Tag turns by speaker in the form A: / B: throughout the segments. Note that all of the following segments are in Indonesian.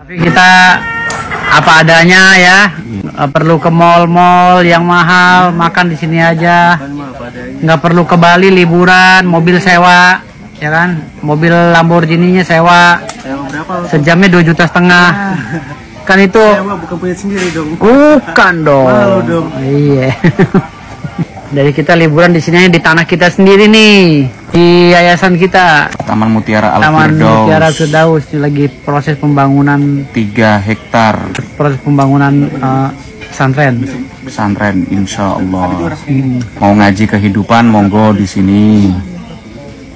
A: Tapi kita apa adanya ya, perlu ke mall-mall yang mahal, makan di sini aja. Nggak perlu ke Bali liburan, mobil sewa, ya kan? Mobil Lamborghini-nya sewa. Sejamnya 2,5 juta. Kan itu
B: bukan punya sendiri dong.
A: Bukan dong.
B: Malu dong.
A: Iya. Dari kita liburan di sini di tanah kita sendiri nih, di yayasan kita.
C: Taman Mutiara
A: Taman Mutiara
C: Al-Firdaus.
A: Firdaus lagi proses pembangunan
C: 3 hektar.
A: Proses pembangunan pesantren.
C: Pesantren, insya Allah. Mau ngaji kehidupan, monggo di sini.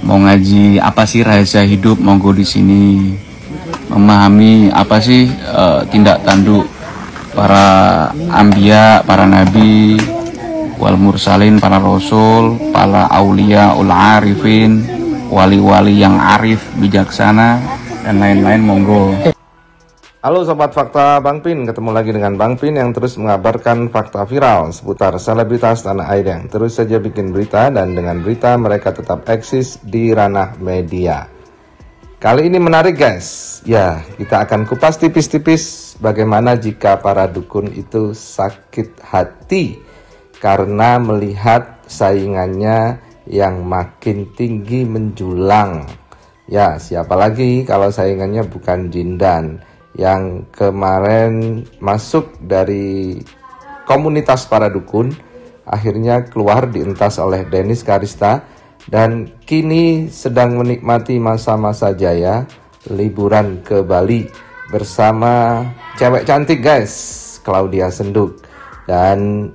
C: Mau ngaji apa sih rahasia hidup, monggo di sini. Memahami apa sih tindak tanduk para anbiya, para nabi, wal mursalin, para rasul, para aulia ul arifin, wali-wali yang arif, bijaksana, dan lain-lain, monggo.
D: Halo Sobat Fakta Bang Pin, ketemu lagi dengan Bang Pin yang terus mengabarkan fakta viral seputar selebritas tanah air yang terus saja bikin berita, dan dengan berita mereka tetap eksis di ranah media. Kali ini menarik guys, ya kita akan kupas tipis-tipis bagaimana jika para dukun itu sakit hati karena melihat saingannya yang makin tinggi menjulang. Ya siapa lagi kalau saingannya bukan Jindan yang kemarin masuk dari komunitas para dukun, akhirnya keluar dientas oleh Dennis Karista, dan kini sedang menikmati masa-masa jaya liburan ke Bali bersama cewek cantik guys, Claudia Senduk. Dan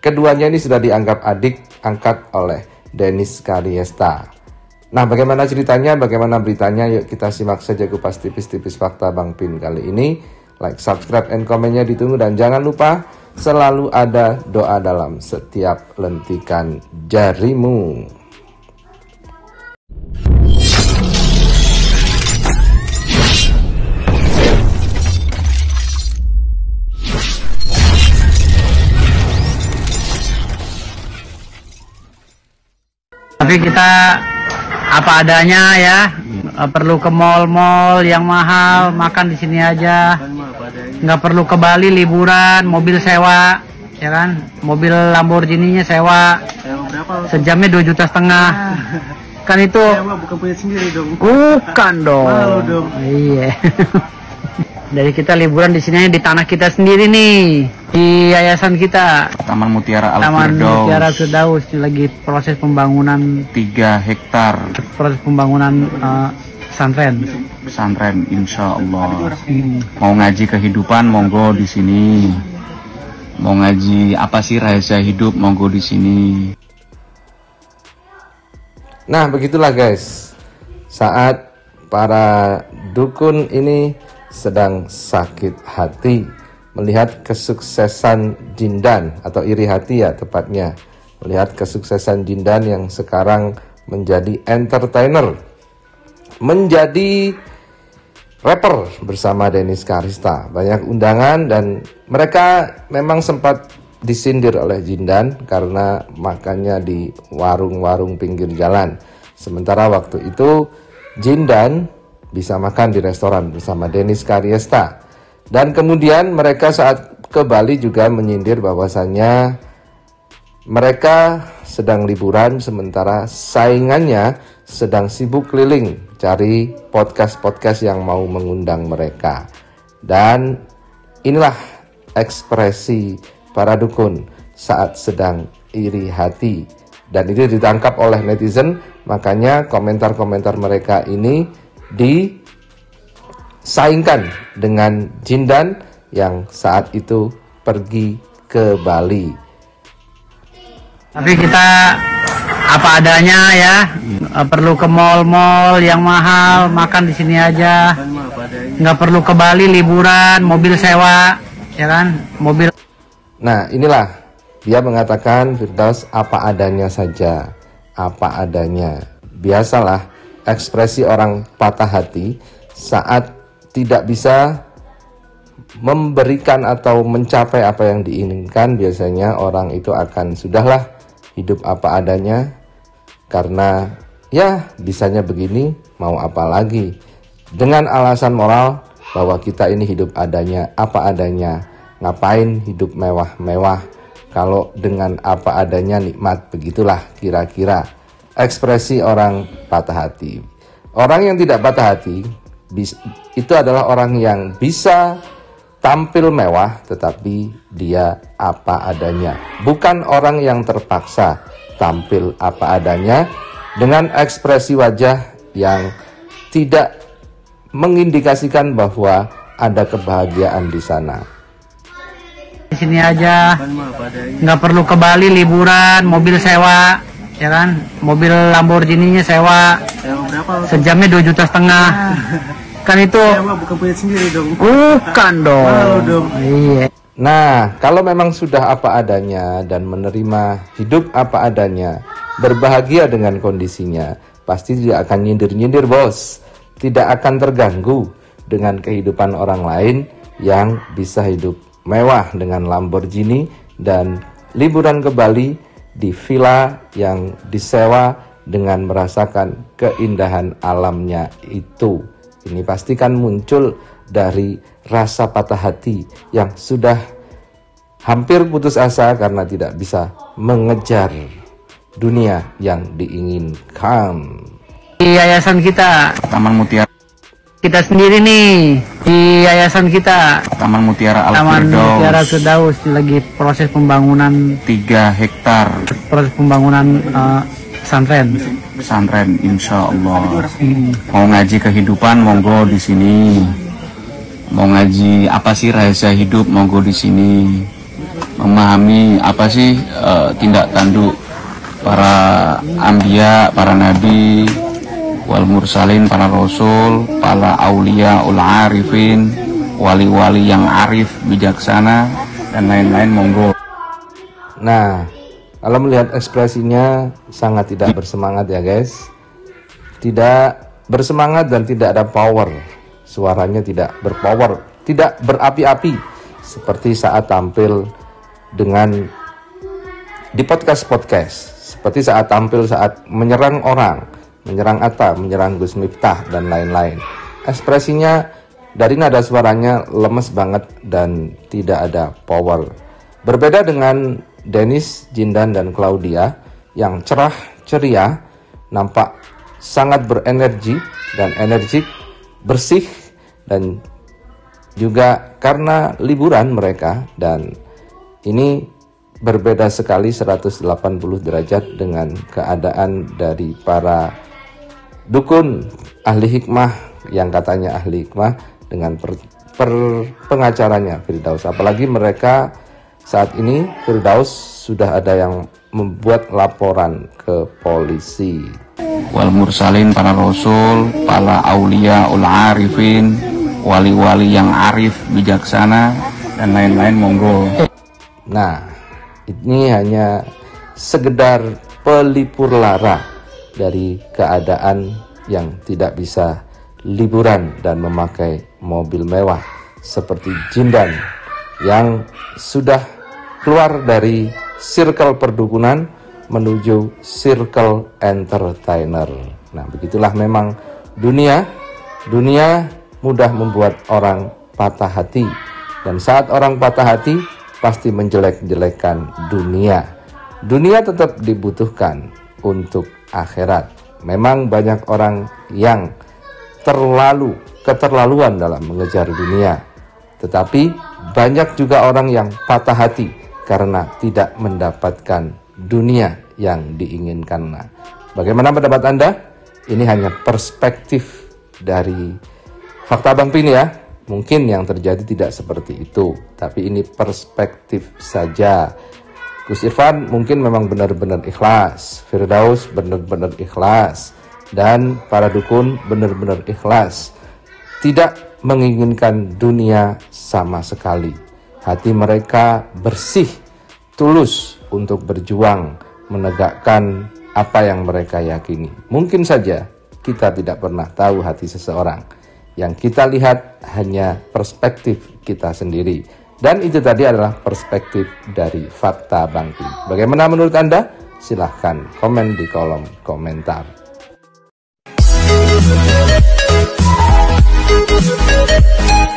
D: keduanya ini sudah dianggap adik angkat oleh Dennis Karista. Nah, bagaimana ceritanya, bagaimana beritanya? Yuk kita simak saja kupas tipis-tipis fakta Bang Pin kali ini. Like, subscribe, and komennya ditunggu. Dan jangan lupa selalu ada doa dalam setiap lentikan jarimu.
A: Tapi kita apa adanya ya, perlu ke mall-mall yang mahal, makan di sini aja. Nggak perlu ke Bali liburan, mobil sewa, ya kan? Mobil Lamborghini-nya sewa. Sejamnya 2,5 juta. Kan itu
B: Bukan punya sendiri dong.
A: bukan dong.
B: Malu dong.
A: Iya. Dari kita liburan di sini di tanah kita sendiri nih, di yayasan kita.
C: Taman Mutiara
A: Taman Mutiara
C: Al-Firdaus.
A: Firdaus lagi proses pembangunan
C: 3 hektar.
A: Proses pembangunan pesantren.
C: Pesantren, insya Allah. Mau ngaji kehidupan, monggo di sini. Mau ngaji apa sih rahasia hidup, monggo di sini.
D: Nah begitulah guys, saat para dukun ini sedang sakit hati melihat kesuksesan Jindan, atau iri hati ya tepatnya, melihat kesuksesan Jindan yang sekarang menjadi entertainer, menjadi rapper bersama Dennis Karista. Banyak undangan dan mereka memang sempat disindir oleh Jindan karena makannya di warung-warung pinggir jalan. Sementara waktu itu Jindan bisa makan di restoran bersama Dennis Karista. Dan kemudian mereka saat ke Bali juga menyindir bahwasannya mereka sedang liburan sementara saingannya sedang sibuk keliling cari podcast-podcast yang mau mengundang mereka. Dan inilah ekspresi para dukun saat sedang iri hati. Dan itu ditangkap oleh netizen, makanya komentar-komentar mereka ini disaingkan dengan Jindan yang saat itu pergi ke Bali.
A: Tapi kita apa adanya ya, perlu ke mall-mall yang mahal, makan di sini aja. Nggak perlu ke Bali liburan, mobil sewa, ya kan? Mobil.
D: Nah inilah dia mengatakan, Firdaus apa adanya saja, apa adanya. Biasalah ekspresi orang patah hati saat tidak bisa memberikan atau mencapai apa yang diinginkan. Biasanya orang itu akan sudahlah hidup apa adanya, karena ya bisanya begini mau apa lagi. Dengan alasan moral bahwa kita ini hidup adanya, apa adanya. Ngapain hidup mewah-mewah kalau dengan apa adanya nikmat? Begitulah kira-kira ekspresi orang patah hati. Orang yang tidak patah hati itu adalah orang yang bisa tampil mewah tetapi dia apa adanya. Bukan orang yang terpaksa tampil apa adanya dengan ekspresi wajah yang tidak mengindikasikan bahwa ada kebahagiaan di sana.
A: Di sini aja, nggak perlu ke Bali liburan, mobil sewa, ya kan? Mobil Lamborghini-nya sewa, sejamnya 2,5 juta. Kan itu
B: bukan punya sendiri dong.
A: bukan dong.
B: dong.
A: Iya.
D: Nah, kalau memang sudah apa adanya dan menerima hidup apa adanya, berbahagia dengan kondisinya, pasti tidak akan nyindir-nyindir, bos. Tidak akan terganggu dengan kehidupan orang lain yang bisa hidup mewah dengan Lamborghini dan liburan ke Bali di villa yang disewa dengan merasakan keindahan alamnya itu. Ini pastikan muncul dari rasa patah hati yang sudah hampir putus asa karena tidak bisa mengejar dunia yang diinginkan.
A: Di yayasan kita,
C: Taman Mutiara,
A: kita sendiri nih, di yayasan kita,
C: Taman Mutiara
A: Taman Mutiara
C: Al-Firdaus,
A: Firdaus, lagi proses pembangunan
C: 3 hektar pesantren, insya Allah. Mau ngaji kehidupan, monggo di sini. Mau ngaji apa sih rahasia hidup, monggo di sini. Memahami apa sih tindak tanduk para anbiya, para nabi, wal mursalin, para rasul, para aulia ul arifin, wali-wali yang arif, bijaksana, dan lain-lain, monggo.
D: Nah, kalau melihat ekspresinya sangat tidak bersemangat ya guys. Tidak bersemangat dan tidak ada power. Suaranya tidak berpower, tidak berapi-api seperti saat tampil dengan di podcast-podcast. Seperti saat tampil saat menyerang orang, menyerang Atta, menyerang Gus Miftah dan lain-lain. Ekspresinya dari nada suaranya lemes banget dan tidak ada power. Berbeda dengan Dennis, Jindan, dan Claudia yang cerah, ceria, nampak sangat berenergi dan energik, bersih, dan juga karena liburan mereka. Dan ini berbeda sekali 180 derajat dengan keadaan dari para dukun ahli hikmah yang katanya ahli hikmah dengan pengacaranya Firdaus. Apalagi mereka saat ini Firdaus sudah ada yang membuat laporan ke polisi.
C: Wal mursalin, para rasul, para aulia ul arifin, wali-wali yang arif, bijaksana, dan lain-lain, monggo.
D: Nah, ini hanya sekedar pelipur lara dari keadaan yang tidak bisa liburan dan memakai mobil mewah seperti Jindan yang sudah keluar dari circle perdukunan menuju circle entertainer. Nah, begitulah memang dunia mudah membuat orang patah hati, dan saat orang patah hati pasti menjelek-jelekan dunia. Dunia tetap dibutuhkan untuk akhirat. Memang banyak orang yang keterlaluan dalam mengejar dunia, tetapi banyak juga orang yang patah hati karena tidak mendapatkan dunia yang diinginkan. Nah, bagaimana pendapat Anda? Ini hanya perspektif dari Fakta Bang Pin ya. Mungkin yang terjadi tidak seperti itu, tapi ini perspektif saja. Gus Irfan mungkin memang benar-benar ikhlas, Firdaus benar-benar ikhlas, dan para dukun benar-benar ikhlas. Tidak menginginkan dunia sama sekali. Hati mereka bersih, tulus untuk berjuang menegakkan apa yang mereka yakini. Mungkin saja kita tidak pernah tahu hati seseorang. Yang kita lihat hanya perspektif kita sendiri. Dan itu tadi adalah perspektif dari Fakta Bang Pin. Bagaimana menurut Anda? Silahkan komen di kolom komentar.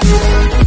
D: Bye.